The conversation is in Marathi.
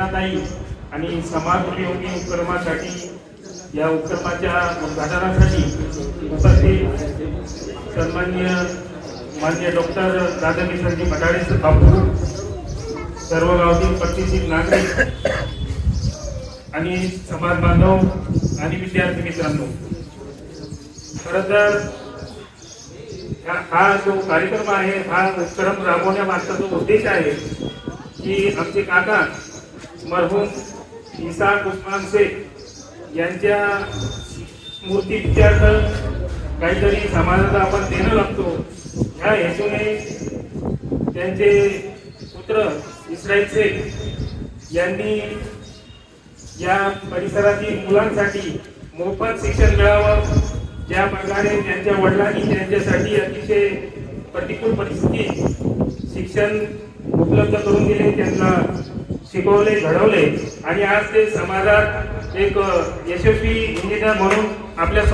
अर्चनाताई आणि समाजोपयोगी उपक्रमासाठी या उपक्रमाच्या उद्घाटनासाठी उपस्थित सन्माननीय माननीय डॉक्टर दादाकिशनजी मटाडे बापू, सर्व गावातील प्रतिष्ठित नागरिक आणि समाज बांधव आणि विद्यार्थी मित्रांनो, खरं तर हा जो कार्यक्रम आहे, हा उपक्रम राबवण्यामागचा जो उद्देश आहे की आमचे काका मरहूम इसाक उस्मान शेख यांच्या स्मृतीप्रित्यर्थ काहीतरी समाजाला आपण देणं लागतो, ह्या हेतूने त्यांचे पुत्र इस्राईल शेख यांनी या परिसरातील मुलांसाठी मोफत शिक्षण मिळावं, ज्या प्रकारे त्यांच्या वडिलांनी त्यांच्यासाठी अतिशय प्रतिकूल परिस्थितीत शिक्षण उपलब्ध करून दिले, त्यांना शिकवले, घडवले आणि आज ते समाजात एक यशस्वी इंजिनियर म्हणून आपल्या